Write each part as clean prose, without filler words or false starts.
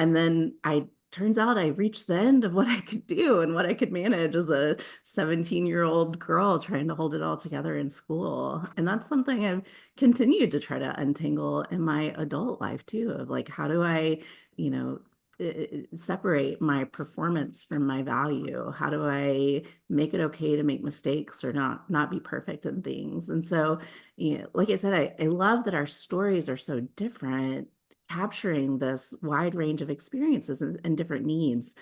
And then turns out I reached the end of what I could do and what I could manage as a 17-year-old girl trying to hold it all together in school. And that's something I've continued to try to untangle in my adult life too, of like, how do I, you know, separate my performance from my value? How do I make it okay to make mistakes or not be perfect in things? And so, like I said, I love that our stories are so different, capturing this wide range of experiences and different needs.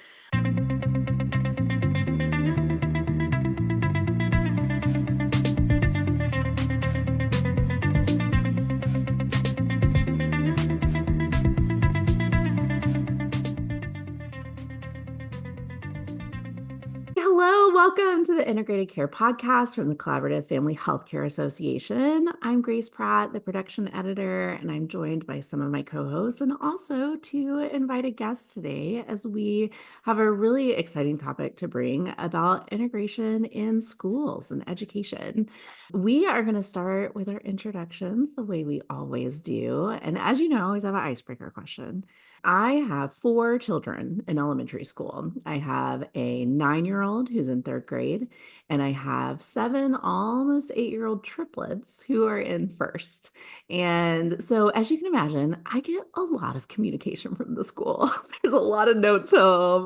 Hello, welcome to the Integrated Care Podcast from the Collaborative Family Healthcare Association. I'm Grace Pratt, the production editor, and I'm joined by some of my co-hosts and also two invited guests today as we have a really exciting topic to bring about integration in schools and education. We are going to start with our introductions the way we always do. And as you know, I always have an icebreaker question. I have 4 children in elementary school. I have a 9-year-old who's in 3rd grade, and I have 7 almost 8-year-old triplets who are in 1st. And so, as you can imagine, I get a lot of communication from the school. There's a lot of notes home,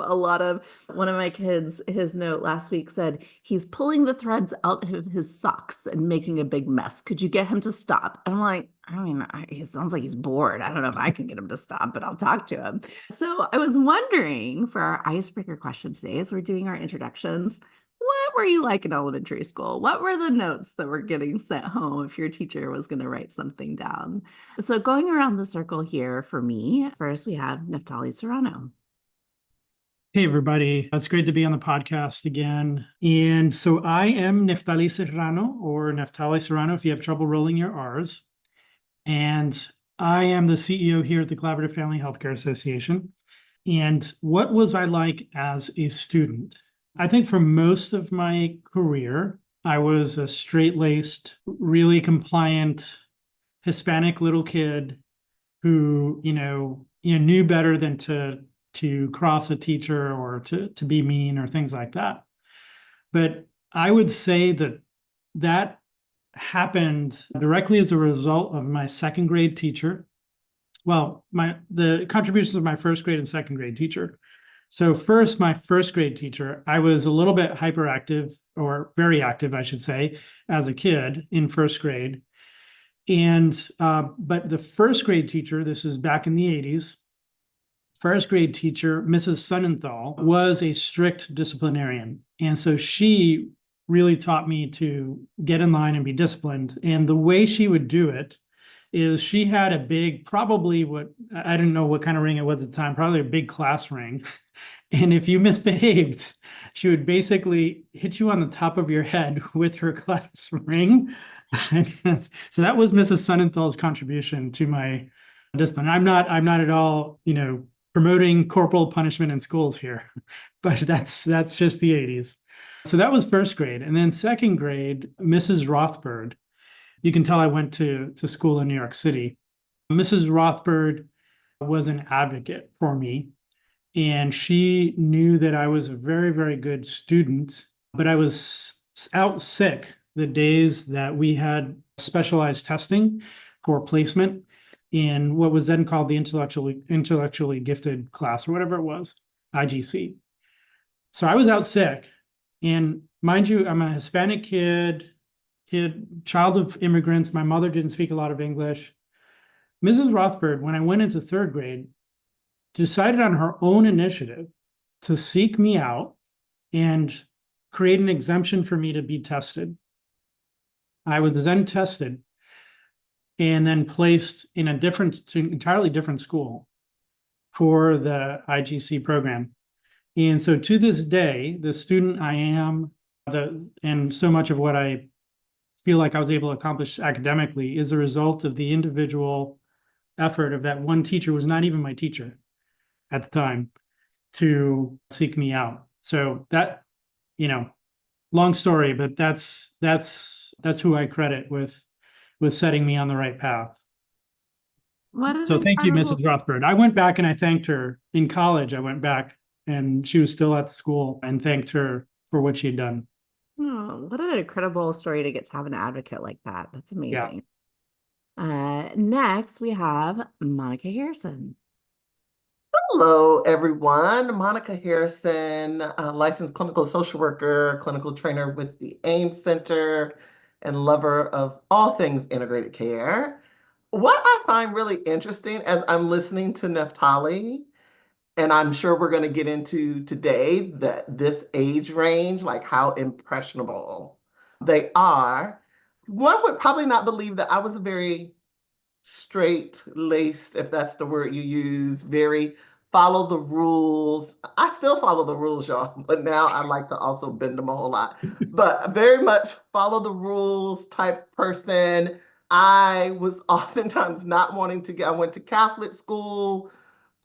one of my kids, his note last week said, he's pulling the threads out of his socks and making a big mess. Could you get him to stop? And I'm like, I mean, he sounds like he's bored. I don't know if I can get him to stop, but I'll talk to him. So I was wondering for our icebreaker question today, as we're doing our introductions, what were you like in elementary school? What were the notes that were getting sent home if your teacher was going to write something down? So going around the circle here for me, first we have Neftali Serrano. Hey, everybody. It's great to be on the podcast again. And so I am Neftali Serrano, or Neftali Serrano if you have trouble rolling your R's. And I am the CEO here at the Collaborative Family Healthcare Association. And what was I like as a student? I think for most of my career, I was a straight-laced, really compliant Hispanic little kid who, knew better than to cross a teacher or to be mean or things like that. But I would say that happened directly as a result of my 2nd grade teacher. Well, the contributions of my 1st grade and 2nd grade teacher. So first, my 1st grade teacher, I was a little bit hyperactive, or very active, I should say, as a kid in 1st grade. And but the 1st grade teacher, this is back in the 80s, 1st grade teacher, Mrs. Sonnenthal, was a strict disciplinarian. And so she really taught me to get in line and be disciplined. And the way she would do it is she had a big, probably I didn't know what kind of ring it was at the time, probably a big class ring. And if you misbehaved, she would basically hit you on the top of your head with her class ring. So that was Mrs. Sonnenthal's contribution to my discipline. I'm not at all, promoting corporal punishment in schools here, but that's just the 80s. So that was 1st grade. And then 2nd grade, Mrs. Rothbard. You can tell I went to school in New York City. Mrs. Rothbard was an advocate for me, and she knew that I was a very, very good student, but I was out sick the days that we had specialized testing for placement in what was then called the intellectually gifted class, or whatever it was, IGC. So I was out sick. And mind you, I'm a Hispanic kid, child of immigrants. My mother didn't speak a lot of English. Mrs. Rothbard, when I went into 3rd grade, decided on her own initiative to seek me out and create an exemption for me to be tested. I was then tested and then placed in entirely different school for the IGC program. And so to this day, the student I am, and so much of what I feel like I was able to accomplish academically is a result of the individual effort of that one teacher, who was not even my teacher at the time, to seek me out. So that, long story, but that's who I credit with setting me on the right path. What an So thank you, incredible. Mrs. Rothberg. I went back and I thanked her in college. I went back and she was still at the school and thanked her for what she had done. Oh, what an incredible story to get to have an advocate like that. That's Yeah. amazing. Next we have Monica Harrison. Hello, everyone. Monica Harrison, licensed clinical social worker, clinical trainer with the AIM Center, and lover of all things integrated care. What I find really interesting as I'm listening to Neftali, and I'm sure we're going to get into today that this age range, like how impressionable they are, one would probably not believe that I was a very straight laced, if that's the word you use, very follow the rules. I still follow the rules, y'all, but now I like to also bend them a whole lot. But very much follow the rules type person. I was oftentimes not wanting to get, I went to Catholic school,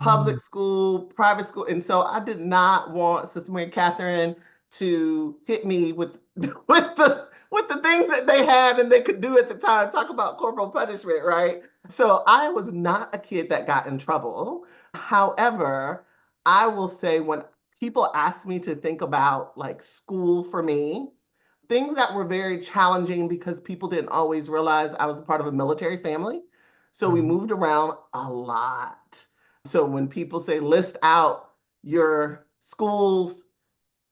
public Mm. school, private school. And so I did not want Sister Mary Catherine to hit me with with the things that they had and they could do at the time. Talk about corporal punishment, right? So I was not a kid that got in trouble. However, I will say when people ask me to think about like school for me, things that were very challenging because people didn't always realize I was a part of a military family. So we Mhm. moved around a lot. So when people say list out your schools,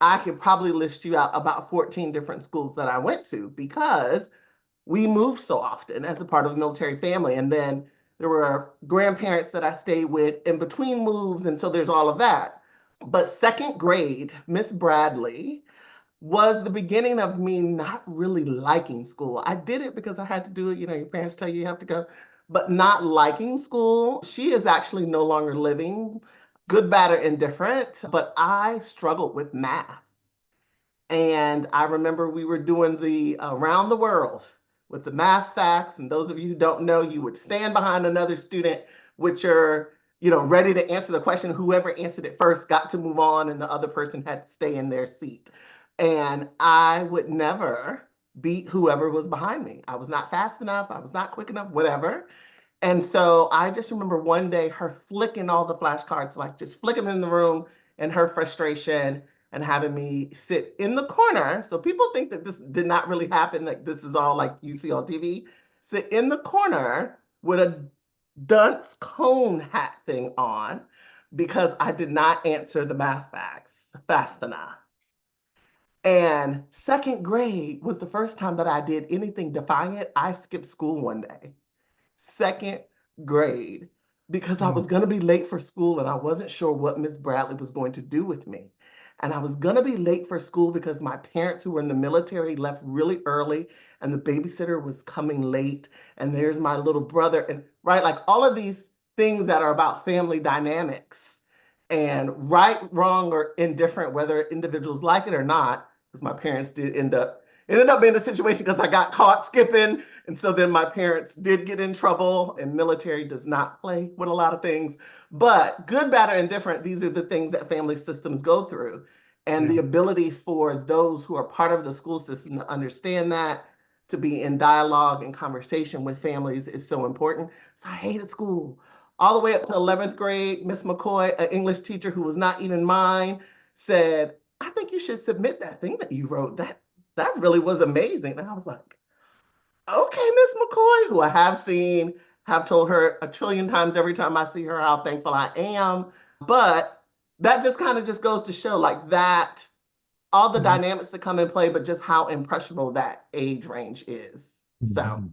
I could probably list you out about 14 different schools that I went to because we moved so often as a part of a military family. And then there were grandparents that I stayed with in between moves. And so there's all of that. But second grade, Miss Bradley was the beginning of me not really liking school. I did it because I had to do it. You know, your parents tell you you have to go, but not liking school. She is actually no longer living, good, bad, or indifferent, but I struggled with math. And I remember we were doing the around the world with the math facts. And those of you who don't know, you would stand behind another student with your, ready to answer the question. Whoever answered it first got to move on, and the other person had to stay in their seat. And I would never beat whoever was behind me. I was not fast enough. I was not quick enough, whatever. And so I just remember one day her flicking all the flashcards, like just flicking them in the room and her frustration and having me sit in the corner. So people think that this did not really happen, like this is all like you see on TV. Sit in the corner with a dunce cone hat thing on because I did not answer the math facts fast enough. And second grade was the first time that I did anything defiant. I skipped school one day, second grade, because I was Mm. going to be late for school and I wasn't sure what Miss Bradley was going to do with me. And I was going to be late for school because my parents, who were in the military, left really early and the babysitter was coming late. And there's my little brother. And right, like all of these things that are about family dynamics and right, wrong, or indifferent, whether individuals like it or not, because my parents did ended up being a situation because I got caught skipping. And so then my parents did get in trouble, and military does not play with a lot of things. But good, bad, or indifferent, these are the things that family systems go through. And Yeah. the ability for those who are part of the school system to understand that, to be in dialogue and conversation with families is so important. So I hated school. All the way up to 11th grade, Miss McCoy, an English teacher who was not even mine, said, I think you should submit that thing that you wrote. That really was amazing. And I was like, okay, Miss McCoy, who I have seen, have told her a trillion times every time I see her how thankful I am. But that just kind of just goes to show like that, all the Mhm. dynamics that come in play, but just how impressionable that age range is. So Mhm.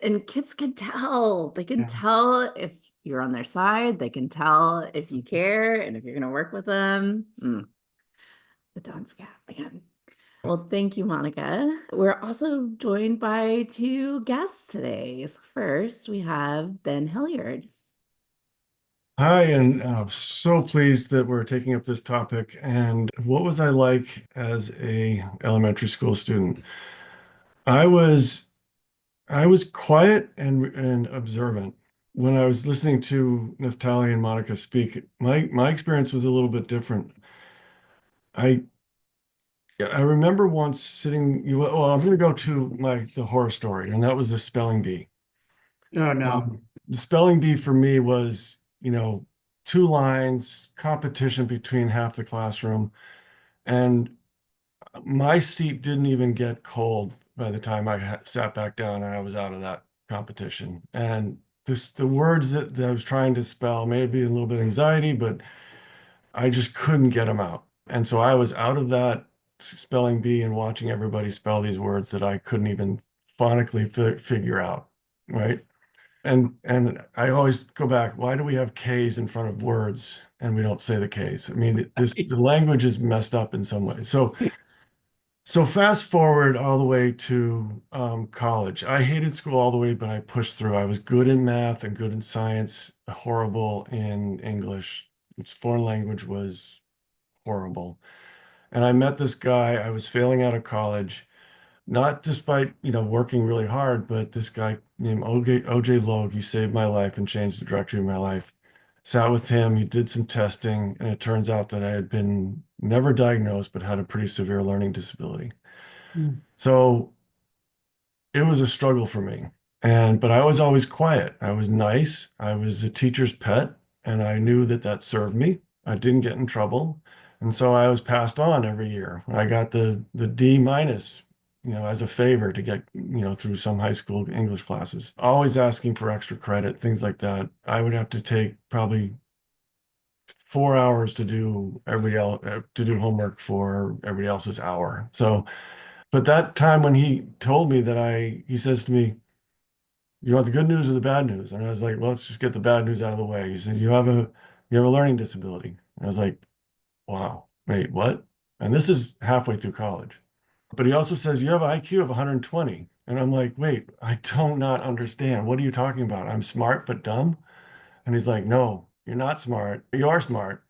And kids can tell. They can Yeah. tell if you're on their side. They can tell if you care and if you're going to work with them. The Don's Gap again. Well, thank you, Monica. We're also joined by two guests today. So first, we have Ben Hilliard. Hi, and I'm so pleased that we're taking up this topic. And what was I like as a elementary school student? I was I was quiet and observant. When I was listening to Neftali and Monica speak, my experience was a little bit different. I I remember once sitting, well, I'm going to go to the horror story, and that was the spelling bee. Oh, no. The spelling bee for me was, 2 lines, competition between half the classroom, and my seat didn't even get cold by the time I sat back down and I was out of that competition. And the words that I was trying to spell, maybe a little bit of anxiety, but I just couldn't get them out. And so I was out of that spelling bee and watching everybody spell these words that I couldn't even phonetically figure out, right? And I always go back, why do we have K's in front of words and we don't say the K's? I mean, the language is messed up in some way. So fast forward all the way to college. I hated school all the way, but I pushed through. I was good in math and good in science, horrible in English. Its foreign language was horrible. And I met this guy. I was failing out of college, not despite, working really hard, but this guy named OJ Logue, he saved my life and changed the trajectory of my life. Sat with him, he did some testing, and it turns out that I had been never diagnosed, but had a pretty severe learning disability. Mm. So it was a struggle for me. But I was always quiet. I was nice. I was a teacher's pet, and I knew that that served me. I didn't get in trouble. And so I was passed on every year. I got the D minus, as a favor to get, through some high school English classes. Always asking for extra credit, things like that. I would have to take probably 4 hours to do homework for everybody else's hour. So, but that time when he told me he says to me, "You want the good news or the bad news?" And I was like, "Well, let's just get the bad news out of the way." He said, "You have a learning disability." And I was like, "Wow, wait, what?" And this is halfway through college. But he also says, "You have an IQ of 120." And I'm like, "Wait, I do not understand. What are you talking about? I'm smart but dumb?" And he's like, "No, you're not smart. You are smart.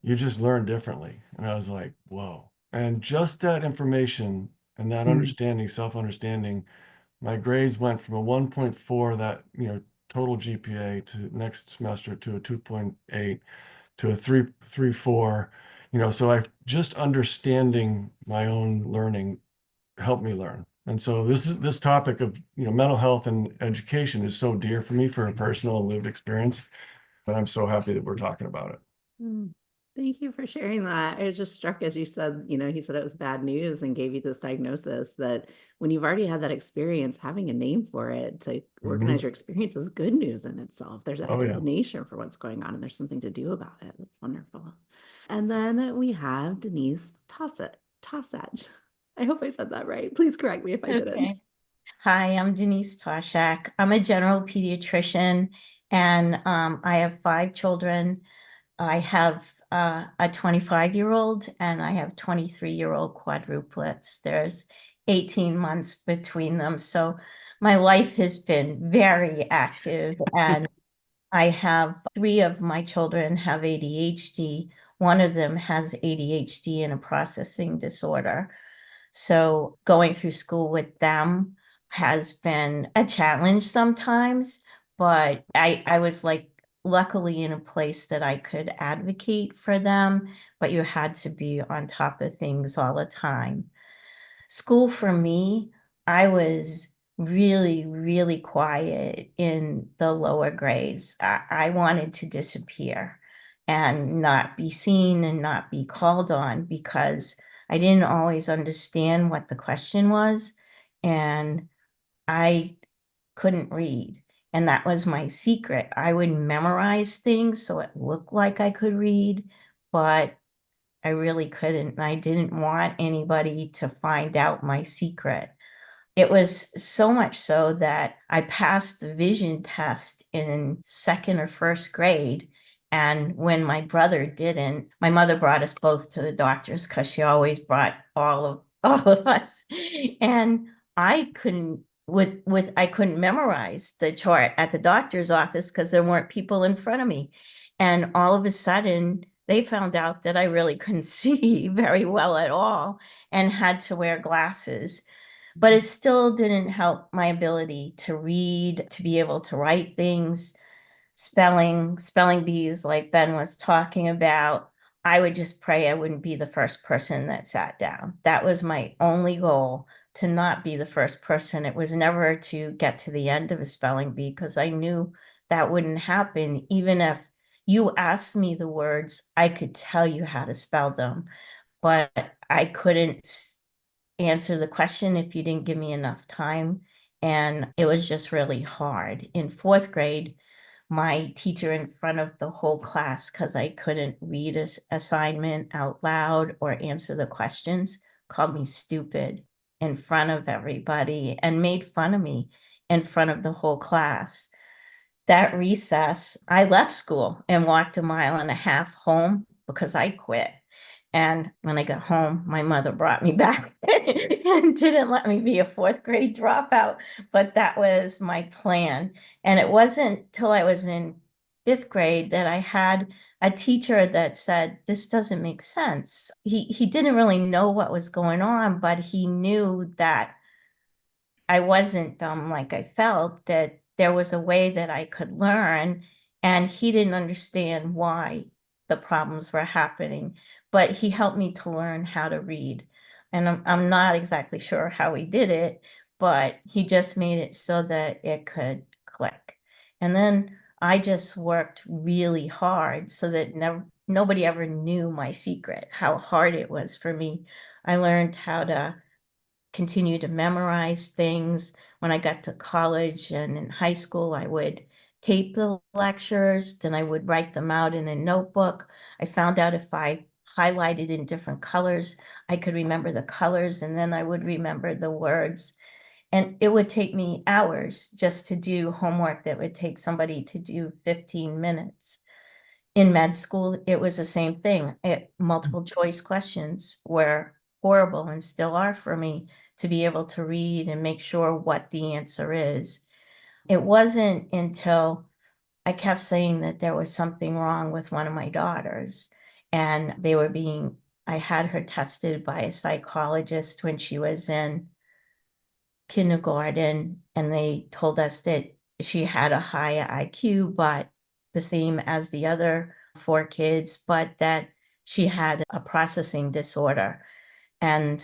You just learn differently." And I was like, whoa. And just that information and that Mm. understanding, self-understanding, my grades went from a 1.4, that, total GPA, to next semester to a 2.8 to a 3.4. So I just understanding my own learning helped me learn. And so this topic of, mental health and education is so dear for me for a personal and lived experience. And I'm so happy that we're talking about it. Mm. Thank you for sharing that. I was just struck as you said, he said it was bad news and gave you this diagnosis that when you've already had that experience, having a name for it to organize Mhm. your experience is good news in itself. There's an Oh yeah. explanation for what's going on and there's something to do about it. That's wonderful. And then we have Denise Tossack. I hope I said that right. Please correct me if I didn't. Okay. Hi, I'm Denise Toshack. I'm a general pediatrician and I have 5 children. I have a 25-year-old and I have 23-year-old quadruplets. There's 18 months between them. So my life has been very active and I have 3 of my children have ADHD. One of them has ADHD and a processing disorder. So going through school with them has been a challenge sometimes, but I was like luckily in a place that I could advocate for them, but you had to be on top of things all the time. School for me, I was really, really quiet in the lower grades. I wanted to disappear and not be seen and not be called on because I didn't always understand what the question was. And I couldn't read. And that was my secret. I would memorize things so it looked like I could read, but I really couldn't. And I didn't want anybody to find out my secret. It was so much so that I passed the vision test in second or first grade. And when my brother didn't, my mother brought us both to the doctors because she always brought all of us. And I couldn't I couldn't memorize the chart at the doctor's office because there weren't people in front of me. And all of a sudden, they found out that I really couldn't see very well at all and had to wear glasses. But it still didn't help my ability to read, to be able to write things, spelling bees like Ben was talking about. I would just pray I wouldn't be the first person that sat down. That was my only goal, to not be the first person. It was never to get to the end of a spelling bee, because I knew that wouldn't happen. Even if you asked me the words, I could tell you how to spell them, but I couldn't answer the question if you didn't give me enough time. And it was just really hard. In fourth grade, my teacher in front of the whole class, because I couldn't read an assignment out loud or answer the questions, called me stupid in front of everybody and made fun of me in front of the whole class. That recess, I left school and walked 1.5 miles home because I quit. And when I got home, my mother brought me back and didn't let me be a fourth grade dropout. But that was my plan. And it wasn't till I was in fifth grade that I had a teacher that said, this doesn't make sense. He didn't really know what was going on, but he knew that I wasn't dumb like I felt, that there was a way that I could learn, and he didn't understand why the problems were happening, but he helped me to learn how to read. And I'm not exactly sure how he did it, but he just made it so that it could click. And then I just worked really hard so that nobody ever knew my secret, how hard it was for me. I learned how to continue to memorize things. When I got to college and in high school, I would tape the lectures, then I would write them out in a notebook. I found out if I highlighted in different colors, I could remember the colors, and then I would remember the words. And it would take me hours just to do homework that would take somebody to do 15 minutes. In med school, it was the same thing. Multiple choice questions were horrible and still are for me, to be able to read and make sure what the answer is. It wasn't until I kept saying that there was something wrong with one of my daughters, and I had her tested by a psychologist when she was in kindergarten, and they told us that she had a high IQ, but the same as the other 4 kids, but that she had a processing disorder. And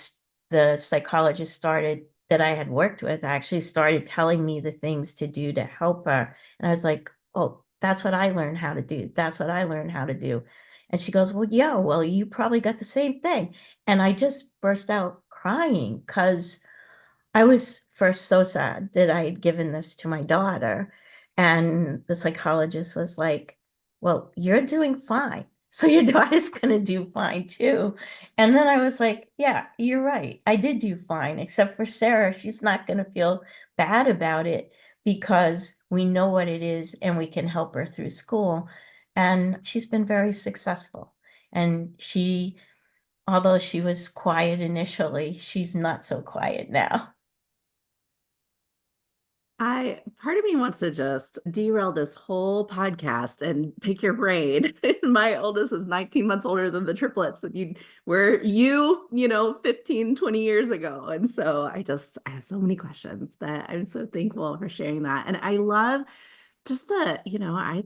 the psychologist that I had worked with actually started telling me the things to do to help her. And I was like, oh, that's what I learned how to do. That's what I learned how to do. And she goes, well, yeah, well, you probably got the same thing. And I just burst out crying because I was first so sad that I had given this to my daughter. And the psychologist was like, well, you're doing fine, so your daughter's going to do fine too. And then I was like, yeah, you're right. I did do fine, except for Sarah. She's not going to feel bad about it because we know what it is and we can help her through school. And she's been very successful. And although she was quiet initially, she's not so quiet now. Part of me wants to just derail this whole podcast and pick your brain. My oldest is 19 months older than the triplets that were 15, 20 years ago. And so I have so many questions, but I'm so thankful for sharing that. And I love just I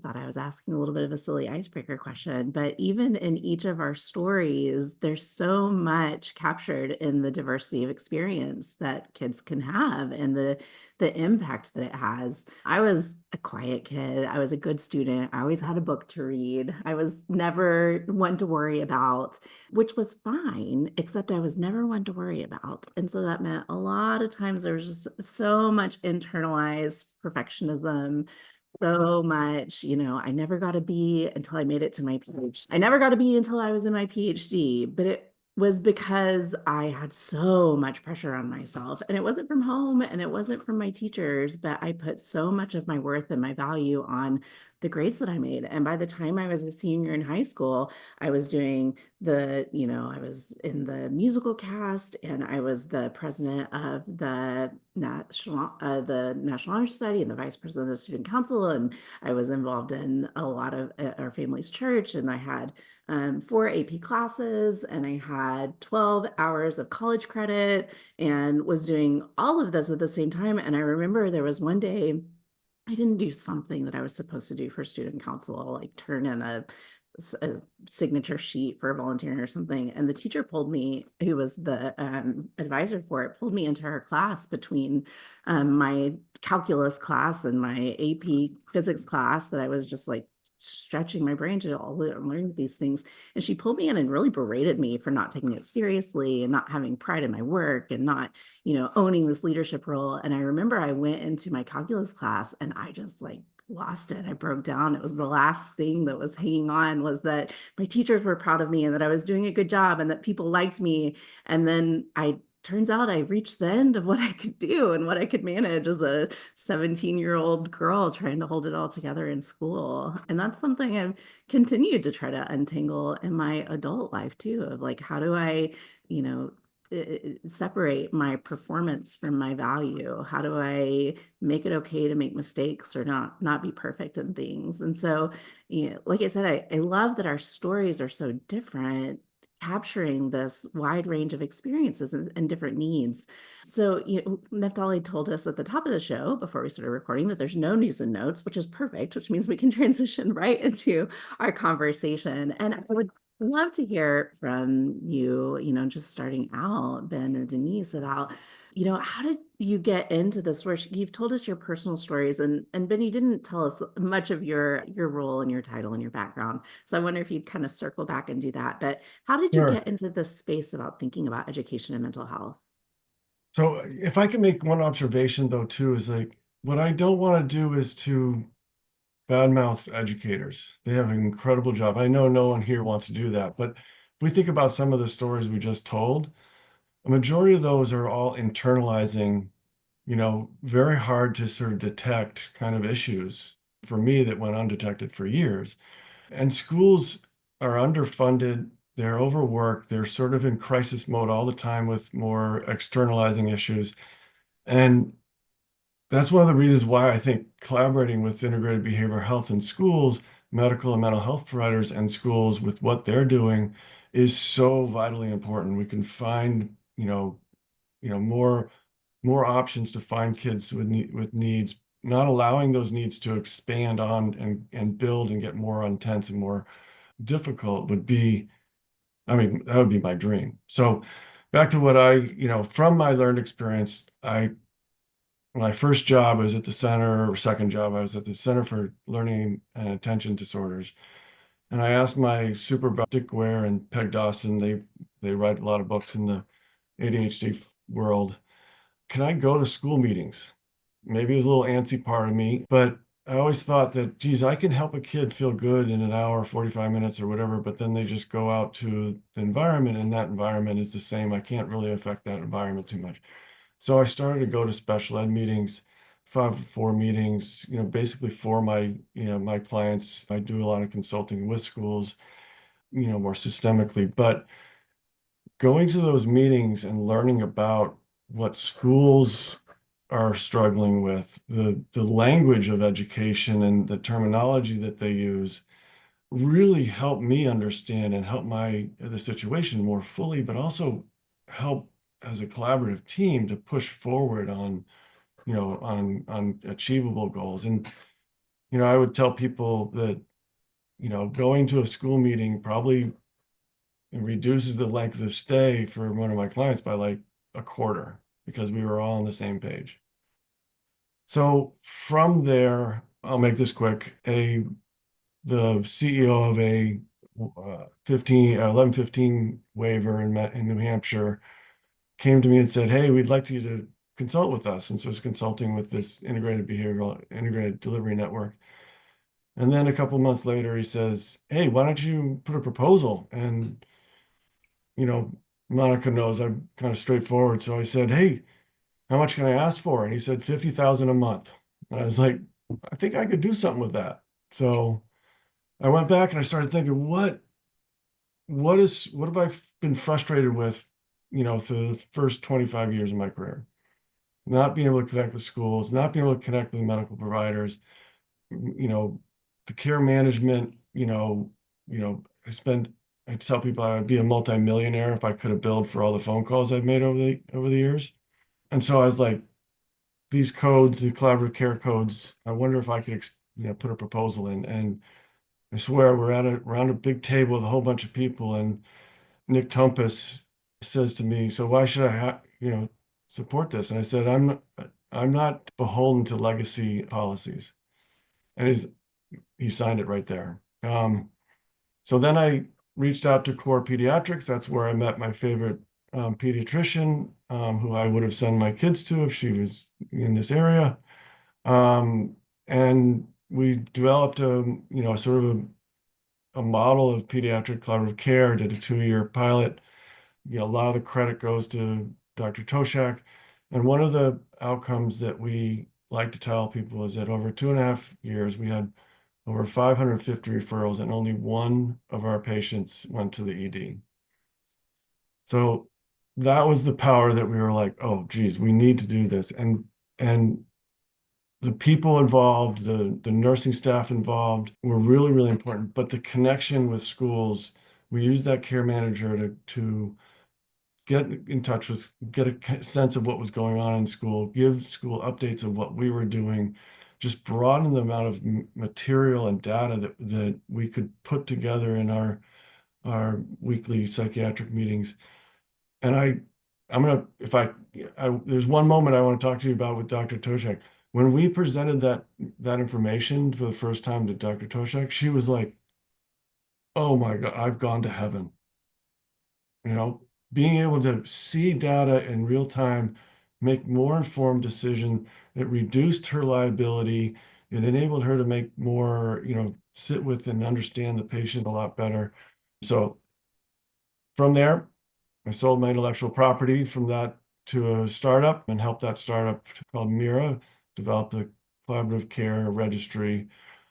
thought I was asking a little bit of a silly icebreaker question, but even in each of our stories, there's so much captured in the diversity of experience that kids can have and the impact that it has. I was a quiet kid. I was a good student. I always had a book to read. I was never one to worry about, which was fine, except I was never one to worry about. And so that meant a lot of times there was just so much internalized perfectionism, so much, I never got a B until I made it to my PhD. I never got a B until I was in my PhD, but it was because I had so much pressure on myself, and it wasn't from home and it wasn't from my teachers, but I put so much of my worth and my value on the grades that I made. And by the time I was a senior in high school, I was doing I was in the musical cast, and I was the president of the National Honor Society and the vice president of the student council. And I was involved in a lot of our family's church, and I had 4 AP classes, and I had 12 hours of college credit, and was doing all of this at the same time. And I remember there was one day I didn't do something that I was supposed to do for student council, like turn in a a signature sheet for volunteering or something. And the teacher pulled me, who was the advisor for it, pulled me into her class between my calculus class and my AP physics class that I was just like stretching my brain to all learn these things. And she pulled me in and really berated me for not taking it seriously and not having pride in my work and not, owning this leadership role. And I remember I went into my calculus class and I just like lost it. I broke down. It was the last thing that was hanging on, was that my teachers were proud of me and that I was doing a good job and that people liked me. And then turns out I reached the end of what I could do and what I could manage as a 17-year-old girl trying to hold it all together in school. And that's something I've continued to try to untangle in my adult life too, of like, how do I, separate my performance from my value? How do I make it okay to make mistakes or not be perfect in things? And so, like I said, I love that our stories are so different, capturing this wide range of experiences and different needs. So, Neftali told us at the top of the show before we started recording that there's no news and notes, which is perfect, which means we can transition right into our conversation. And I would love to hear from you, just starting out, Ben and Denise, about, how did you get into this work? You've told us your personal stories, and Ben, you didn't tell us much of your role and your title and your background. So I wonder if you'd kind of circle back and do that. But how did you Sure. get into this space about thinking about education and mental health? So if I can make one observation though, too, is like, what I don't want to do is to badmouth educators. They have an incredible job. I know no one here wants to do that, but if we think about some of the stories we just told, a majority of those are all internalizing, very hard to sort of detect kind of issues for me that went undetected for years. And schools are underfunded, they're overworked, they're sort of in crisis mode all the time with more externalizing issues. And that's one of the reasons why I think collaborating with integrated behavioral health in schools, medical and mental health providers and schools with what they're doing is so vitally important. We can find, more options to find kids with needs, not allowing those needs to expand on and build and get more intense and more difficult would be, that would be my dream. So back to what from my learned experience, my first job was at the center, or second job, I was at the Center for Learning and Attention Disorders. And I asked my supervisor, Dick Ware and Peg Dawson, they write a lot of books in the ADHD world. Can I go to school meetings? Maybe it was a little antsy part of me, but I always thought that, geez, I can help a kid feel good in an hour, 45 minutes or whatever, but then they just go out to the environment and that environment is the same. I can't really affect that environment too much. So I started to go to special ed meetings, 5-4 meetings, basically for my clients. I do a lot of consulting with schools, more systemically, but going to those meetings and learning about what schools are struggling with, the language of education and the terminology that they use really helped me understand and help the situation more fully, but also help as a collaborative team to push forward on achievable goals. And I would tell people that going to a school meeting probably reduces the length of stay for one of my clients by like a quarter, because we were all on the same page. So from there, I'll make this quick. The CEO of a 1115 waiver in New Hampshire came to me and said, "Hey, we'd like you to consult with us." And so I was consulting with this integrated delivery network. And then a couple months later, he says, "Hey, why don't you put a proposal?" And, Monica knows I'm kind of straightforward. So I said, "Hey, how much can I ask for?" And he said, 50,000 a month. And I was like, I think I could do something with that. So I went back and I started thinking, what have I been frustrated with, for the first 25 years of my career? Not being able to connect with schools, not being able to connect with medical providers, the care management, I tell people I would be a multimillionaire if I could have billed for all the phone calls I've made over the years. And so I was like, these codes, the collaborative care codes, I wonder if I could, put a proposal in. And I swear we're around a big table with a whole bunch of people, and Nick Tumpus says to me, "So why should I, support this?" And I said, I'm not beholden to legacy policies." And he signed it right there. So then I reached out to Core Pediatrics. That's where I met my favorite pediatrician, who I would have sent my kids to if she was in this area. And we developed a sort of a model of pediatric collaborative care, did a 2-year pilot. A lot of the credit goes to Dr. Toshack. And one of the outcomes that we like to tell people is that over 2.5 years, we had over 550 referrals, and only one of our patients went to the ED. So that was the power that we were like, oh, geez, we need to do this. And the people involved, the nursing staff involved were really, really important. But the connection with schools, we used that care manager to get in touch with, get a sense of what was going on in school, give school updates of what we were doing, just broaden the amount of material and data that we could put together in our weekly psychiatric meetings. And there's one moment I want to talk to you about with Dr. Toshack. When we presented that information for the first time to Dr. Toshack, she was like, "Oh my God, I've gone to heaven." Being able to see data in real time, make more informed decision, it reduced her liability. It enabled her to make more, sit with and understand the patient a lot better. So from there, I sold my intellectual property from that to a startup and helped that startup called Mira develop the collaborative care registry.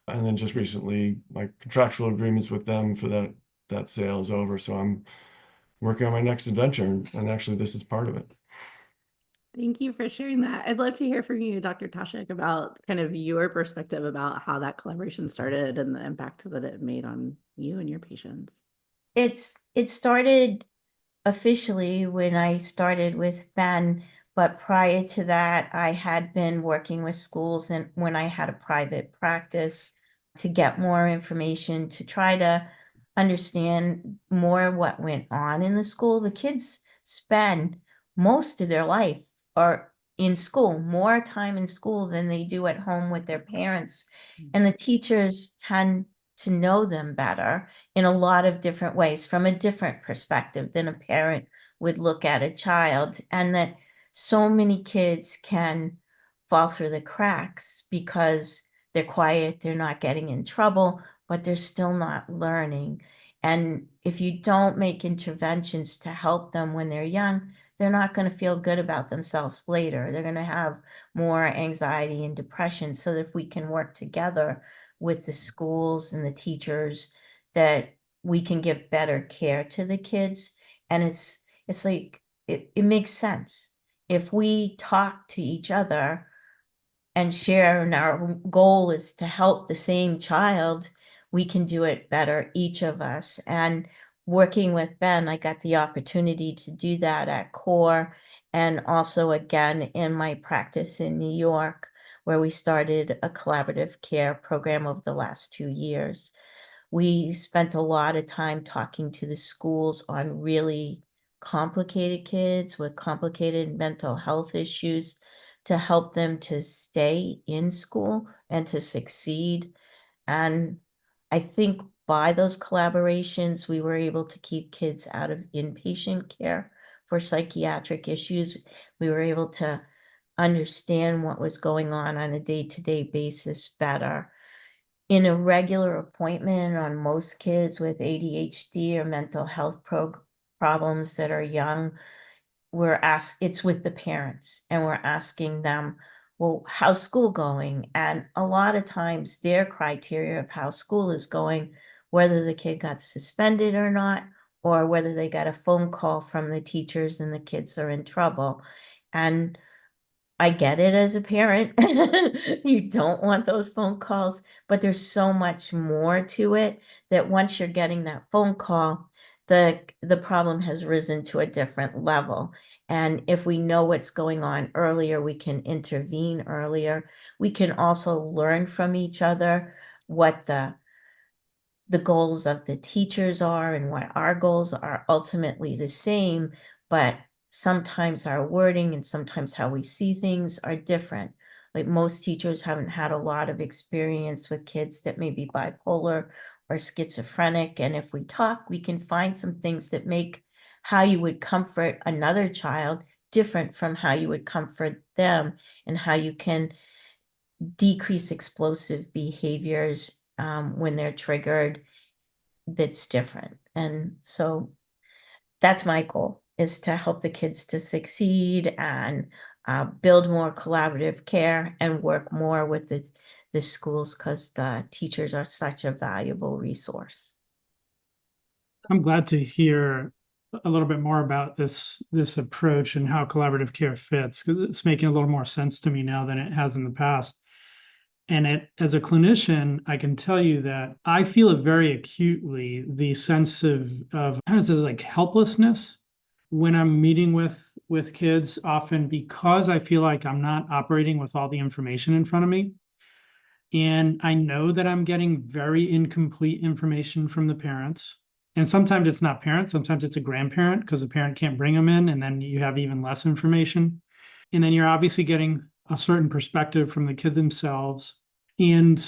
And then just recently, my contractual agreements with them for that sale is over. So I'm working on my next adventure, and actually this is part of it. Thank you for sharing that. I'd love to hear from you, Dr. Toshack, about kind of your perspective about how that collaboration started and the impact that it made on you and your patients. It started officially when I started with Ben, but prior to that, I had been working with schools and when I had a private practice to get more information, to try to understand more what went on in the school. The kids spend most of their life are in school, more time in school than they do at home with their parents. And the teachers tend to know them better in a lot of different ways from a different perspective than a parent would look at a child. And that so many kids can fall through the cracks because they're quiet, they're not getting in trouble, but they're still not learning. And if you don't make interventions to help them when they're young, they're not going to feel good about themselves later. They're going to have more anxiety and depression. So if we can work together with the schools and the teachers, that we can give better care to the kids. And it's like, it makes sense. If we talk to each other and share, and our goal is to help the same child, we can do it better, each of us. And working with Ben, I got the opportunity to do that at Core and also again in my practice in New York, where we started a collaborative care program over the last 2 years. We spent a lot of time talking to the schools on really complicated kids with complicated mental health issues to help them to stay in school and to succeed. And I think by those collaborations, we were able to keep kids out of inpatient care for psychiatric issues. We were able to understand what was going on a day-to-day basis better. In a regular appointment on most kids with ADHD or mental health problems that are young, it's with the parents and we're asking them, well, how's school going? And a lot of times their criteria of how school is going, whether the kid got suspended or not, or whether they got a phone call from the teachers and the kids are in trouble. And I get it as a parent. You don't want those phone calls, but there's so much more to it that once you're getting that phone call, the problem has risen to a different level. And if we know what's going on earlier, we can intervene earlier. We can also learn from each other what the the goals of the teachers are and what our goals are ultimately the same, but sometimes our wording and sometimes how we see things are different. Like most teachers haven't had a lot of experience with kids that may be bipolar or schizophrenic. And if we talk, we can find some things that make how you would comfort another child different from how you would comfort them, and how you can decrease explosive behaviors when they're triggered. That's different. And so that's my goal, is to help the kids to succeed and build more collaborative care and work more with the schools, because the teachers are such a valuable resource. I'm glad to hear a little bit more about this approach and how collaborative care fits, because it's making a little more sense to me now than it has in the past. And as a clinician, I can tell you that I feel it very acutely, the sense of how is it, like helplessness when I'm meeting with kids, often because I feel like I'm not operating with all the information in front of me. And I know that I'm getting very incomplete information from the parents. And sometimes it's not parents, sometimes it's a grandparent, because the parent can't bring them in, and then you have even less information. And then you're obviously getting a certain perspective from the kid themselves. And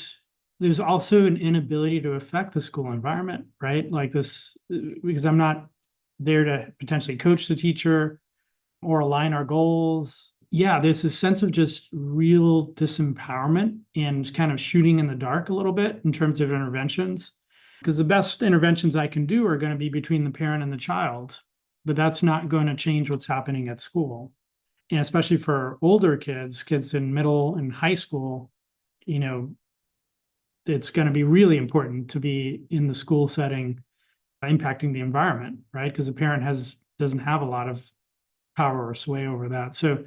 there's also an inability to affect the school environment, right? Like this, because I'm not there to potentially coach the teacher or align our goals. Yeah, there's this sense of just real disempowerment and kind of shooting in the dark a little bit in terms of interventions. Because the best interventions I can do are going to be between the parent and the child, but that's not going to change what's happening at school. And especially for older kids in middle and high school, it's going to be really important to be in the school setting, impacting the environment, right? Because the parent doesn't have a lot of power or sway over that. So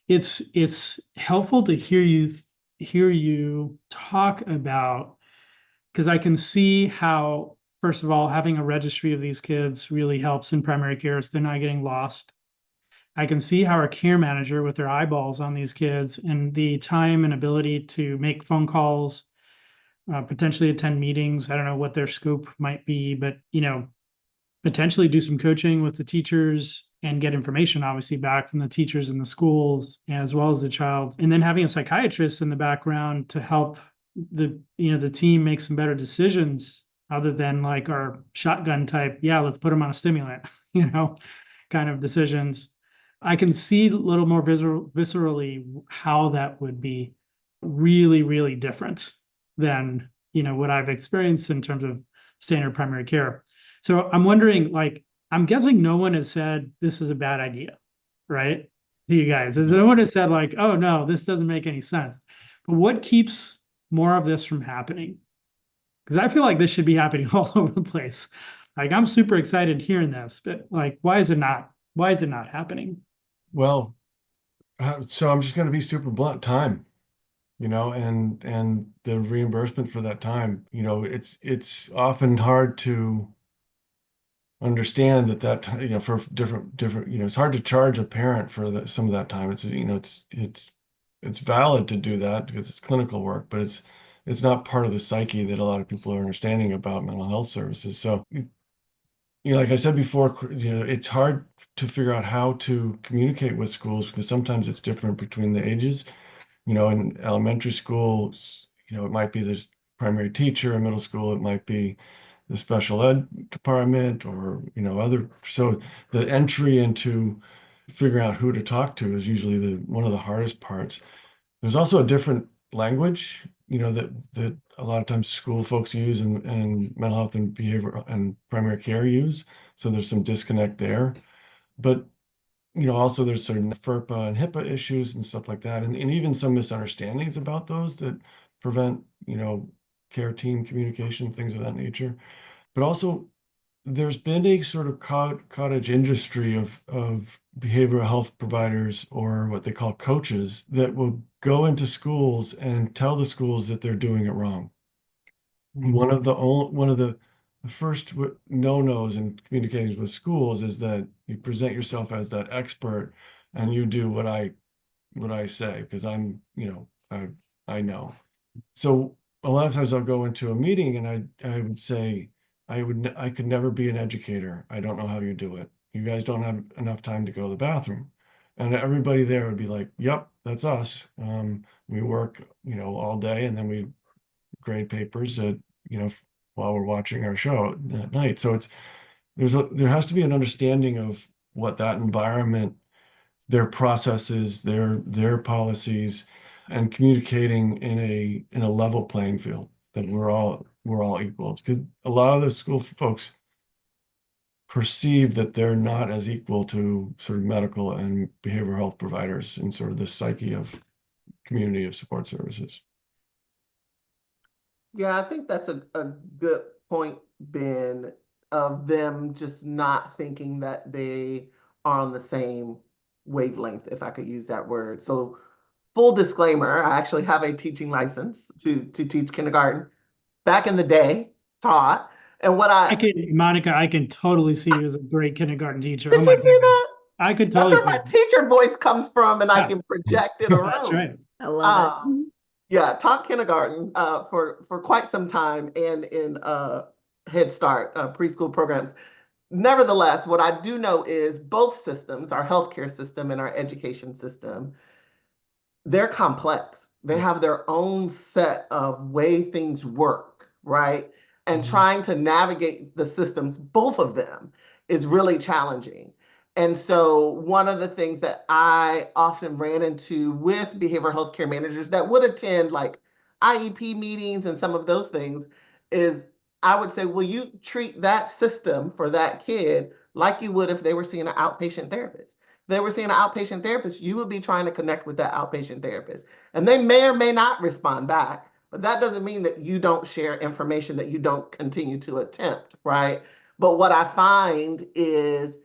it's helpful to hear you talk about, because I can see how, first of all, having a registry of these kids really helps in primary care, so they're not getting lost. I can see how a care manager with their eyeballs on these kids and the time and ability to make phone calls, potentially attend meetings. I don't know what their scope might be, but potentially do some coaching with the teachers and get information obviously back from the teachers in the schools as well as the child. And then having a psychiatrist in the background to help the team make some better decisions, other than like our shotgun type, yeah, let's put them on a stimulant, kind of decisions. I can see a little more viscerally how that would be really, really different than, what I've experienced in terms of standard primary care. So I'm wondering, like, I'm guessing no one has said this is a bad idea, right? To you guys, no one has said like, oh no, this doesn't make any sense. But what keeps more of this from happening? Because I feel like this should be happening all over the place. Like, I'm super excited hearing this, but like, why is it not happening? Well, so I'm just going to be super blunt. Time, and the reimbursement for that time. It's often hard to understand that for different it's hard to charge a parent for some of that time. It's valid to do that because it's clinical work, but it's not part of the psyche that a lot of people are understanding about mental health services. So like I said before, it's hard to figure out how to communicate with schools because sometimes it's different between the ages. In elementary schools, it might be the primary teacher. In middle school, it might be the special ed department or, other. So the entry into figuring out who to talk to is usually one of the hardest parts. There's also a different language, that a lot of times school folks use and mental health and behavior and primary care use. So there's some disconnect there. But also there's certain FERPA and HIPAA issues and stuff like that, and even some misunderstandings about those that prevent, care team communication, things of that nature. But also, there's been a sort of cottage industry of behavioral health providers, or what they call coaches, that will go into schools and tell the schools that they're doing it wrong. One of the first no-nos in communicating with schools is that you present yourself as that expert and you do what I say because I'm, I know. So a lot of times I'll go into a meeting and I would say, I could never be an educator. I don't know how you do it. You guys don't have enough time to go to the bathroom. And everybody there would be like, yep, that's us. We work, all day, and then we grade papers while we're watching our show at night. So there has to be an understanding of what that environment, their processes, their policies, and communicating in a level playing field, that we're all equals. Because a lot of the school folks perceive that they're not as equal to sort of medical and behavioral health providers in sort of the psyche of community of support services. Yeah, I think that's a good point, Ben, of them just not thinking that they are on the same wavelength, if I could use that word. So full disclaimer, I actually have a teaching license to teach kindergarten. Back in the day, taught. And what Monica, I can totally see you as a great kindergarten teacher. did Oh my you see goodness. that? I could That's totally where my see teacher voice comes from, and I Yeah. can project it around. That's right. I love it. Yeah, taught kindergarten for quite some time, and in Head Start preschool programs. Nevertheless, what I do know is both systems, our healthcare system and our education system, they're complex. They have their own set of way things work, right? And trying to navigate the systems, both of them, is really challenging. And so one of the things that I often ran into with behavioral health care managers that would attend like IEP meetings and some of those things is I would say, will you treat that system for that kid like you would if they were seeing an outpatient therapist? They were seeing an outpatient therapist, you would be trying to connect with that outpatient therapist. And they may or may not respond back, but that doesn't mean that you don't share information, that you don't continue to attempt, right? But what I find is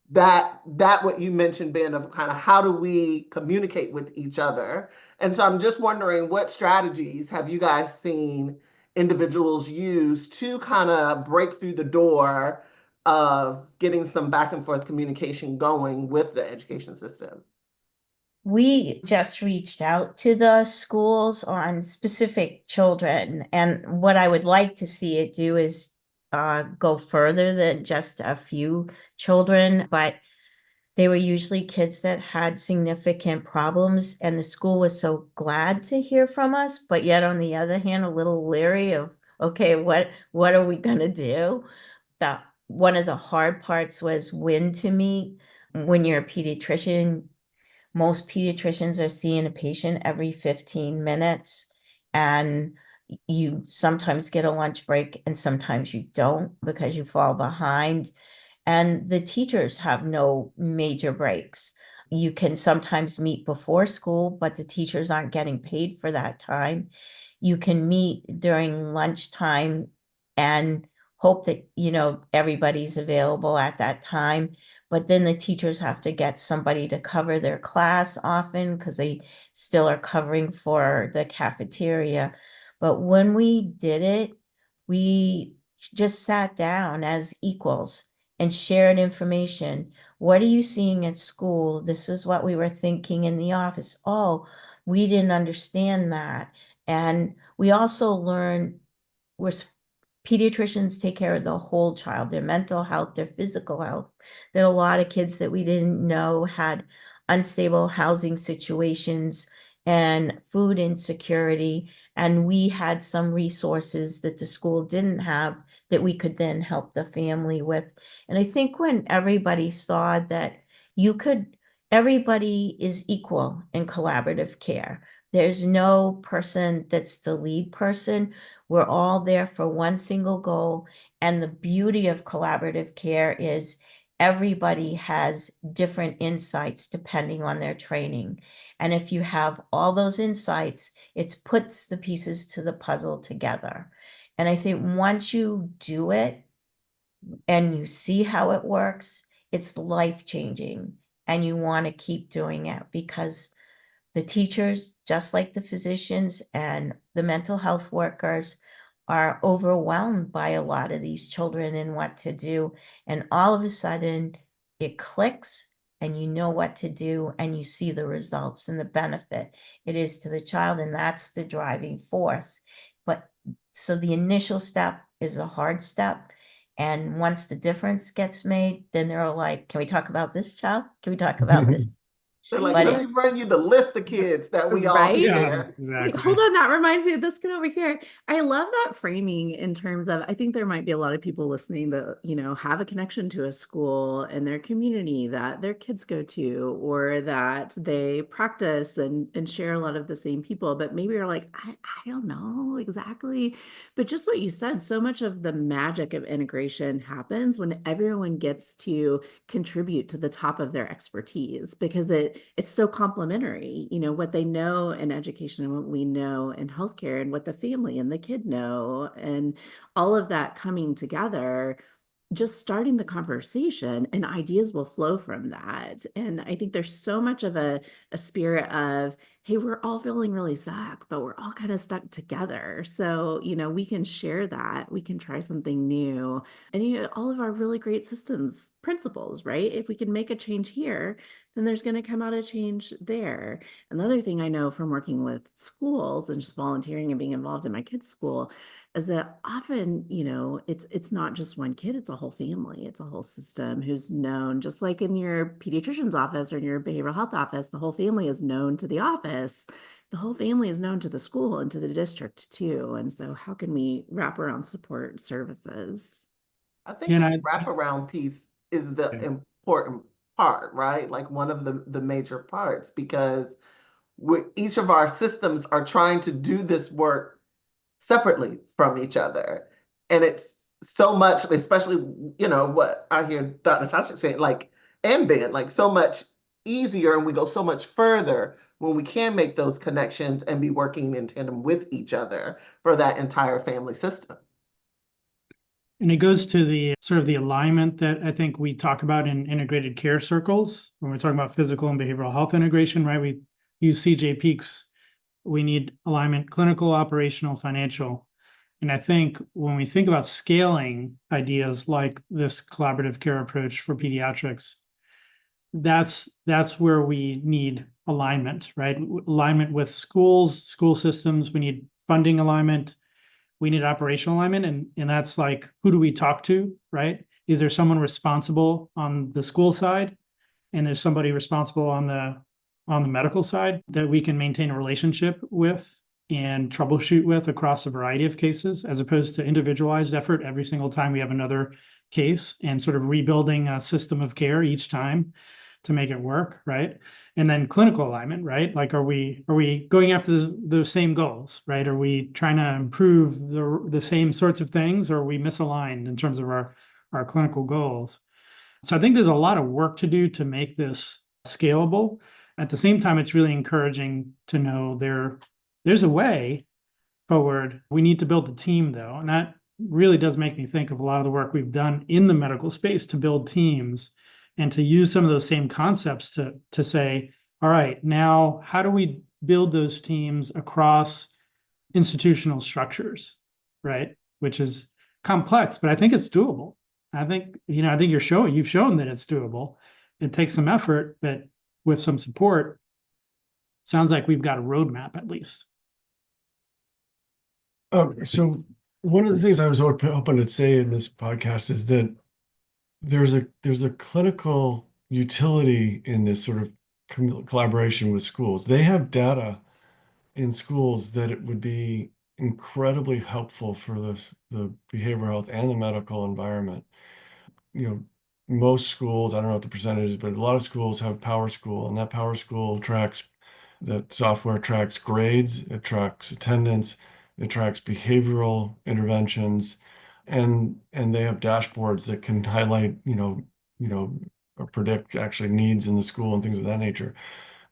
that what you mentioned, Ben, of kind of how do we communicate with each other. And so I'm just wondering, what strategies have you guys seen individuals use to kind of break through the door of getting some back and forth communication going with the education system? We just reached out to the schools on specific children, and what I would like to see it do is go further than just a few children, but they were usually kids that had significant problems, and the school was so glad to hear from us, but yet on the other hand, a little leery of, okay, what are we gonna do? One of the hard parts was when to meet. When you're a pediatrician, most pediatricians are seeing a patient every 15 minutes, and you sometimes get a lunch break and sometimes you don't because you fall behind. And the teachers have no major breaks. You can sometimes meet before school, but the teachers aren't getting paid for that time. You can meet during lunchtime and hope that, everybody's available at that time. But then the teachers have to get somebody to cover their class often because they still are covering for the cafeteria. But when we did it, we just sat down as equals and shared information. What are you seeing at school? This is what we were thinking in the office. Oh, we didn't understand that. And we also learned pediatricians take care of the whole child, their mental health, their physical health. There are a lot of kids that we didn't know had unstable housing situations and food insecurity. And we had some resources that the school didn't have that we could then help the family with. And I think when everybody saw that everybody is equal in collaborative care. There's no person that's the lead person. We're all there for one single goal. And the beauty of collaborative care is everybody has different insights depending on their training. And if you have all those insights, it puts the pieces to the puzzle together. And I think once you do it and you see how it works, it's life-changing. And you want to keep doing it because the teachers, just like the physicians and the mental health workers, are overwhelmed by a lot of these children and what to do. And all of a sudden, it clicks and you know what to do and you see the results and the benefit it is to the child. And that's the driving force. But so the initial step is a hard step. And once the difference gets made, then they're all like, can we talk about this, child? Can we talk about this? They're like, But let me run you the list of kids that we all Right? Yeah, share. Wait, exactly. hold on, that reminds me of this kid over here. I love that framing in terms of, I think there might be a lot of people listening that, have a connection to a school and their community that their kids go to, or that they practice and share a lot of the same people, but maybe you're like, I don't know exactly. But just what you said, so much of the magic of integration happens when everyone gets to contribute to the top of their expertise, because it's so complementary, what they know in education and what we know in healthcare and what the family and the kid know, and all of that coming together, just starting the conversation, and ideas will flow from that. And I think there's so much of a spirit of, hey, we're all feeling really stuck, but we're all kind of stuck together. So, we can share that, we can try something new, and all of our really great systems principles, right? If we can make a change here, then there's going to come out a change there. Another thing I know from working with schools and just volunteering and being involved in my kids' school is that often, it's not just one kid, it's a whole family, it's a whole system who's known, just like in your pediatrician's office or in your behavioral health office, the whole family is known to the office. The whole family is known to the school and to the district too. And so how can we wrap around support services? I think And the wraparound piece is the important part, right? Like one of the major parts, because each of our systems are trying to do this work separately from each other. And it's so much, especially, what I hear Dr. Toshack saying, like, and Ben, like so much easier, and we go so much further when we can make those connections and be working in tandem with each other for that entire family system. And it goes to the sort of the alignment that I think we talk about in integrated care circles when we're talking about physical and behavioral health integration, right? We use CJ Peaks. We need alignment, clinical, operational, financial. And I think when we think about scaling ideas like this collaborative care approach for pediatrics, that's where we need alignment, right? Alignment with schools, school systems. We need funding alignment. We need operational alignment. And that's like, who do we talk to, right? Is there someone responsible on the school side? And there's somebody responsible on the medical side that we can maintain a relationship with and troubleshoot with across a variety of cases, as opposed to individualized effort every single time we have another case and sort of rebuilding a system of care each time to make it work, right? And then clinical alignment, right? Like, are we going after the same goals, right? Are we trying to improve the same sorts of things, or are we misaligned in terms of our clinical goals? So I think there's a lot of work to do to make this scalable. At the same time, it's really encouraging to know there's a way forward. We need to build the team, though, and that really does make me think of a lot of the work we've done in the medical space to build teams and to use some of those same concepts to say, all right, now how do we build those teams across institutional structures, right? Which is complex, but I think it's doable. I think you've shown that it's doable. It takes some effort, but with some support, sounds like we've got a roadmap at least. So one of the things I was hoping to say in this podcast is that there's a clinical utility in this sort of collaboration with schools. They have data in schools that it would be incredibly helpful for the behavioral health and the medical environment. Most schools, I don't know what the percentage is, but a lot of schools have Power School, and that Power School that software tracks grades, it tracks attendance, it tracks behavioral interventions, and they have dashboards that can highlight, or predict actually needs in the school and things of that nature.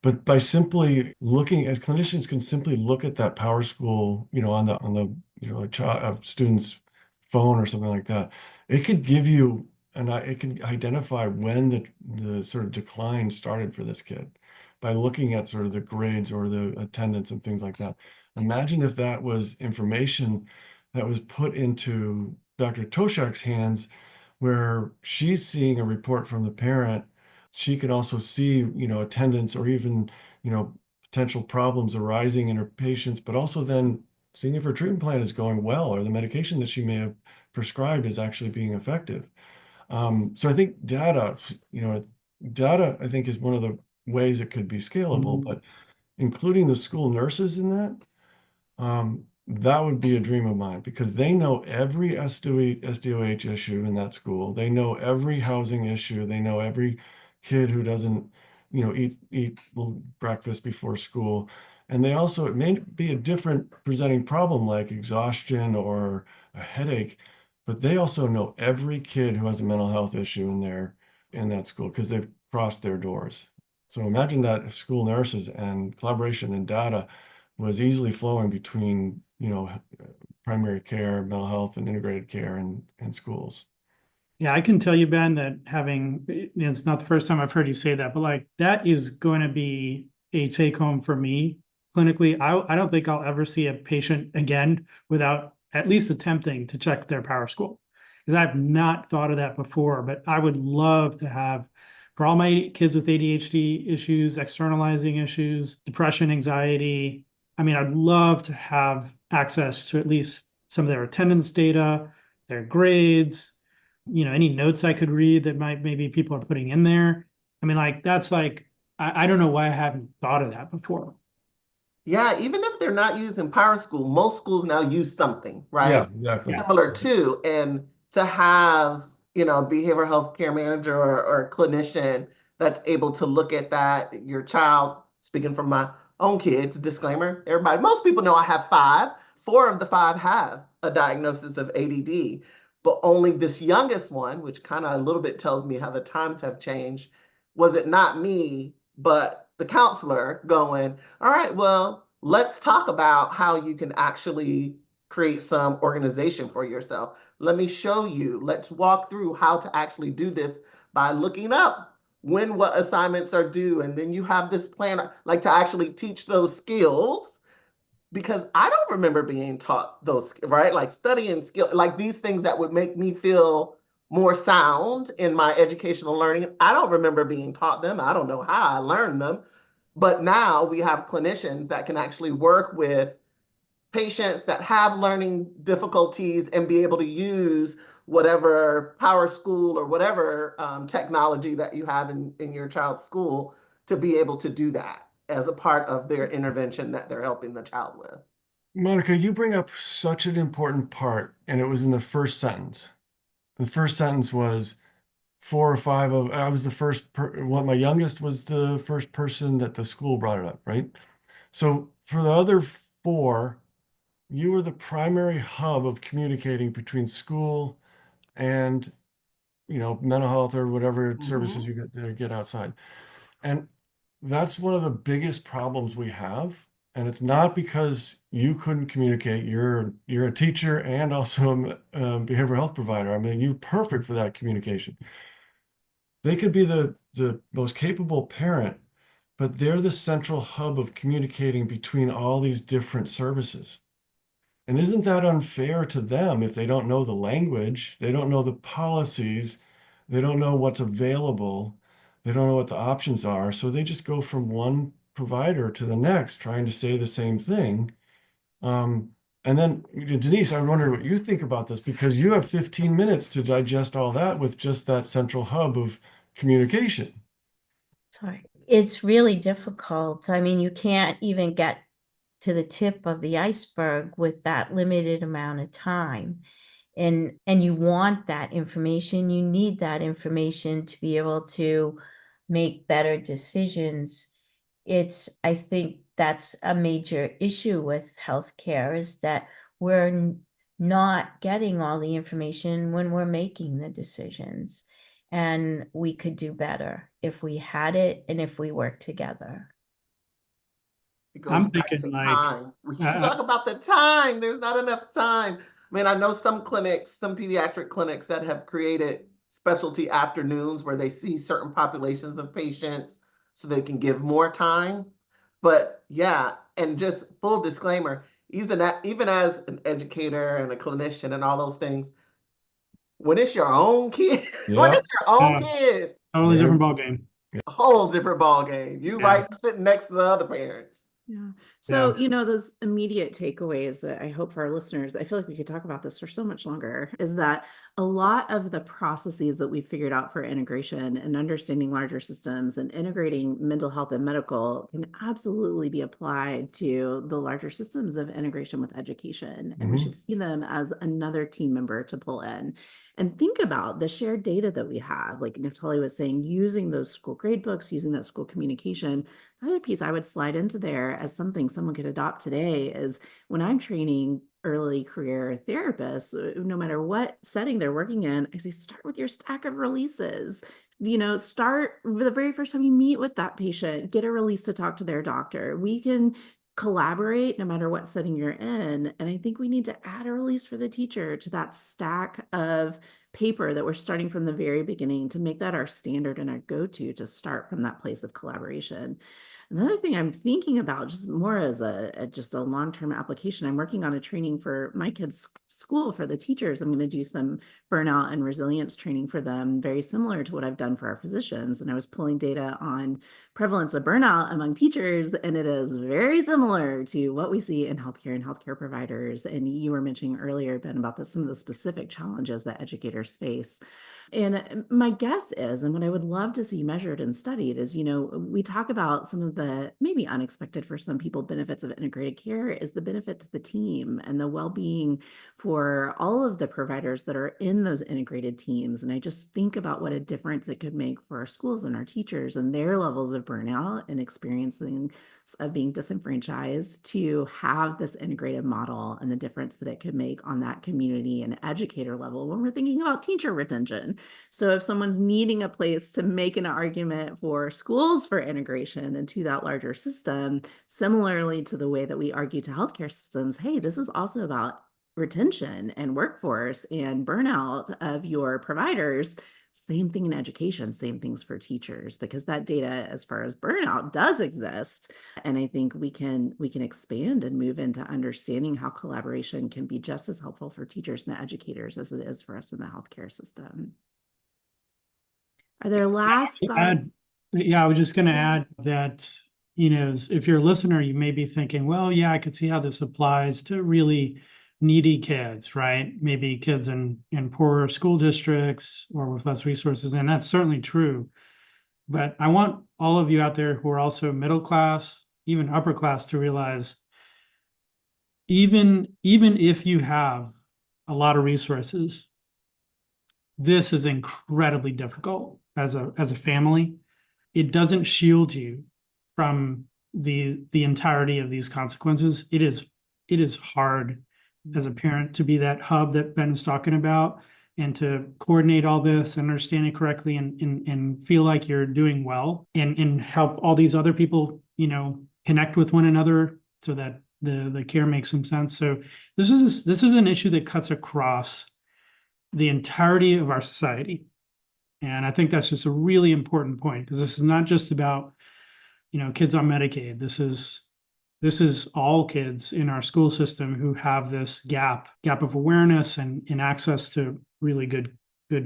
But by simply looking, as clinicians can simply look at that Power School, on the a student's phone or something like that, it could give you it can identify when the sort of decline started for this kid by looking at sort of the grades or the attendance and things like that. Imagine if that was information that was put into Dr. Toshack's hands, where she's seeing a report from the parent. She can also see, attendance or even, potential problems arising in her patients, but also then seeing if her treatment plan is going well, or the medication that she may have prescribed is actually being effective. So I think data, I think is one of the ways it could be scalable, but including the school nurses in that, that would be a dream of mine, because they know every SDOH issue in that school. They know every housing issue. They know every kid who doesn't, eat breakfast before school. And they also, it may be a different presenting problem like exhaustion or a headache, but they also know every kid who has a mental health issue in that school, because they've crossed their doors. So imagine that if school nurses and collaboration and data was easily flowing between, primary care, mental health, and integrated care in schools. Yeah, I can tell you, Ben, that it's not the first time I've heard you say that, but like that is going to be a take home for me clinically. I don't think I'll ever see a patient again without at least attempting to check their power score, because I've not thought of that before. But I would love to have, for all my kids with ADHD issues, externalizing issues, depression, anxiety, I mean, I'd love to have access to at least some of their attendance data, their grades, any notes I could read that maybe people are putting in there. I mean, like, that's like, I don't know why I haven't thought of that before. Yeah, even if they're not using Power School, most schools now use something, right? Yeah, exactly. Similar to, and to have, behavioral health care manager or clinician that's able to look at that, your child, speaking from my own kids, disclaimer, everybody, most people know I have 5. 4 of the 5 have a diagnosis of ADD, but only this youngest one, which kind of a little bit tells me how the times have changed, was it not me, but the counselor going, all right, well, let's talk about how you can actually create some organization for yourself. Let me show you. Let's walk through how to actually do this by looking up when what assignments are due. And then you have this plan, like to actually teach those skills, because I don't remember being taught those, right? Like studying skill, like these things that would make me feel more sound in my educational learning. I don't remember being taught them. I don't know how I learned them. But now we have clinicians that can actually work with patients that have learning difficulties and be able to use whatever Power School or whatever technology that you have in your child's school to be able to do that as a part of their intervention that they're helping the child with. Monica, you bring up such an important part, and it was in the first sentence. The first sentence was 4 or 5 of, I was the first, my youngest was the first person that the school brought it up, right? So for the other 4, you were the primary hub of communicating between school and, mental health or whatever services you get outside. And that's one of the biggest problems we have. And it's not because you couldn't communicate. You're a teacher and also a behavioral health provider. I mean, you're perfect for that communication. They could be the most capable parent, but they're the central hub of communicating between all these different services. And isn't that unfair to them if they don't know the language, they don't know the policies, they don't know what's available, they don't know what the options are, so they just go from one provider to the next trying to say the same thing. And then, Denise, I wonder what you think about this, because you have 15 minutes to digest all that with just that central hub of communication. Sorry, it's really difficult. I mean, you can't even get to the tip of the iceberg with that limited amount of time. And you want that information, you need that information to be able to make better decisions. I think that's a major issue with healthcare, is that we're not getting all the information when we're making the decisions. And we could do better if we had it and if we worked together. It goes I'm back thinking to like, time. We keep talking about the time. There's not enough time. I mean, I know some clinics, some pediatric clinics that have created specialty afternoons where they see certain populations of patients so they can give more time. But yeah, and just full disclaimer, even as an educator and a clinician and all those things, when it's your own kid, when Yeah. it's your own kid, totally different ballgame. a whole different ball game. You Yeah. right sitting next to the other parents. Yeah. So, those immediate takeaways that I hope for our listeners, I feel like we could talk about this for so much longer, is that a lot of the processes that we've figured out for integration and understanding larger systems and integrating mental health and medical can absolutely be applied to the larger systems of integration with education. And we should see them as another team member to pull in. And think about the shared data that we have, like Neftali was saying, using those school grade books, using that school communication. The other piece I would slide into there as something someone could adopt today is when I'm training early career therapists, no matter what setting they're working in, I say, start with your stack of releases. Start the very first time you meet with that patient, get a release to talk to their doctor. We can collaborate no matter what setting you're in. And I think we need to add a release for the teacher to that stack of paper that we're starting from the very beginning to make that our standard and our go-to to start from that place of collaboration. Another thing I'm thinking about, just more as just a long-term application, I'm working on a training for my kids' school for the teachers. I'm going to do some burnout and resilience training for them, very similar to what I've done for our physicians. And I was pulling data on prevalence of burnout among teachers, and it is very similar to what we see in healthcare and healthcare providers. And you were mentioning earlier, Ben, about some of the specific challenges that educators face. And my guess is, and what I would love to see measured and studied is, we talk about some of the maybe unexpected for some people benefits of integrated care is the benefit to the team and the well-being for all of the providers that are in those integrated teams. And I just think about what a difference it could make for our schools and our teachers and their levels of burnout and experiencing of being disenfranchised to have this integrated model and the difference that it could make on that community and educator level when we're thinking about teacher retention. So if someone's needing a place to make an argument for schools for integration into that larger system, similarly to the way that we argue to healthcare systems, hey, this is also about retention and workforce and burnout of your providers. Same thing in education, same things for teachers, because that data as far as burnout does exist. And I think we can expand and move into understanding how collaboration can be just as helpful for teachers and educators as it is for us in the healthcare system. Are there last thoughts? I was just going to add that, if you're a listener, you may be thinking, well, yeah, I could see how this applies to really needy kids, right? Maybe kids in poorer school districts or with less resources. And that's certainly true. But I want all of you out there who are also middle class, even upper class, to realize even if you have a lot of resources, this is incredibly difficult as a family. It doesn't shield you from the entirety of these consequences. It is hard as a parent to be that hub that Ben was talking about and to coordinate all this and understand it correctly and feel like you're doing well and help all these other people, connect with one another so that the care makes some sense. So this is an issue that cuts across the entirety of our society. And I think that's just a really important point because this is not just about, kids on Medicaid. This is all kids in our school system who have this gap of awareness and access to really good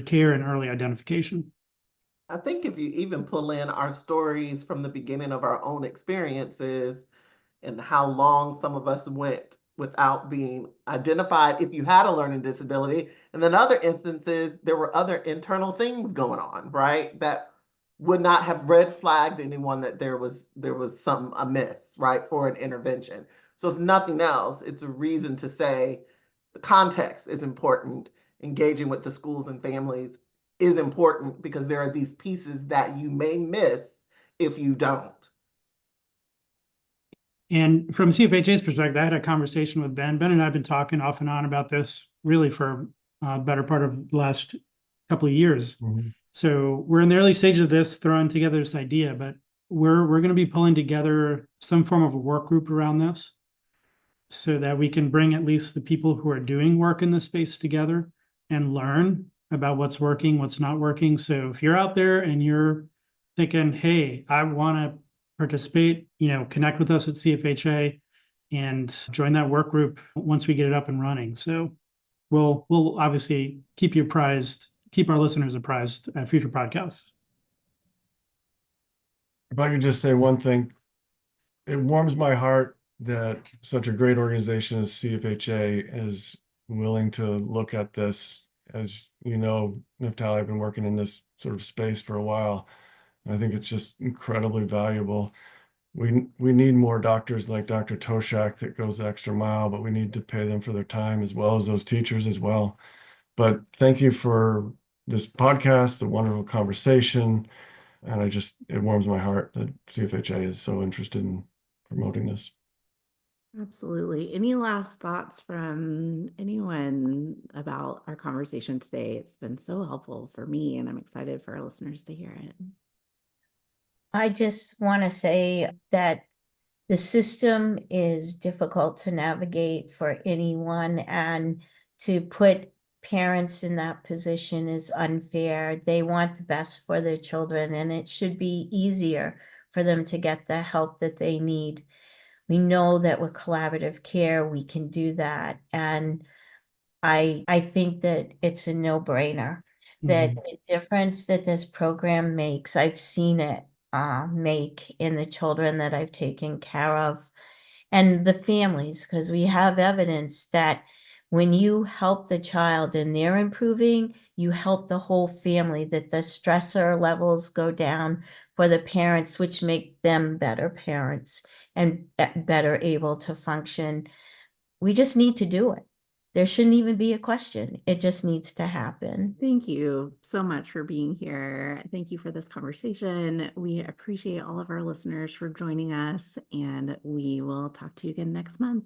care and early identification. I think if you even pull in our stories from the beginning of our own experiences and how long some of us went without being identified if you had a learning disability, and then other instances, there were other internal things going on, right? That would not have red flagged anyone that there was something amiss, right, for an intervention. So if nothing else, it's a reason to say the context is important. Engaging with the schools and families is important because there are these pieces that you may miss if you don't. And from CFHA's perspective, I had a conversation with Ben. Ben and I have been talking off and on about this really for a better part of the last couple of years. Mm-hmm. So we're in the early stages of this, throwing together this idea, but we're going to be pulling together some form of a work group around this so that we can bring at least the people who are doing work in this space together and learn about what's working, what's not working. So if you're out there and you're thinking, hey, I want to participate, connect with us at CFHA and join that work group once we get it up and running. So we'll obviously keep our listeners apprised at future podcasts. If I could just say one thing, it warms my heart that such a great organization as CFHA is willing to look at this. As you know, Neftali, I've been working in this sort of space for a while. I think it's just incredibly valuable. We need more doctors like Dr. Torschak that goes the extra mile, but we need to pay them for their time as well as those teachers as well. But thank you for this podcast, the wonderful conversation. And it warms my heart that CFHA is so interested in promoting this. Absolutely. Any last thoughts from anyone about our conversation today? It's been so helpful for me, and I'm excited for our listeners to hear it. I just want to say that the system is difficult to navigate for anyone, and to put parents in that position is unfair. They want the best for their children, and it should be easier for them to get the help that they need. We know that with collaborative care, we can do that. And I think that it's a no-brainer that the difference that this program makes, I've seen it make in the children that I've taken care of and the families, because we have evidence that when you help the child and they're improving, you help the whole family, that the stressor levels go down for the parents, which make them better parents and better able to function. We just need to do it. There shouldn't even be a question. It just needs to happen. Thank you so much for being here. Thank you for this conversation. We appreciate all of our listeners for joining us, and we will talk to you again next month.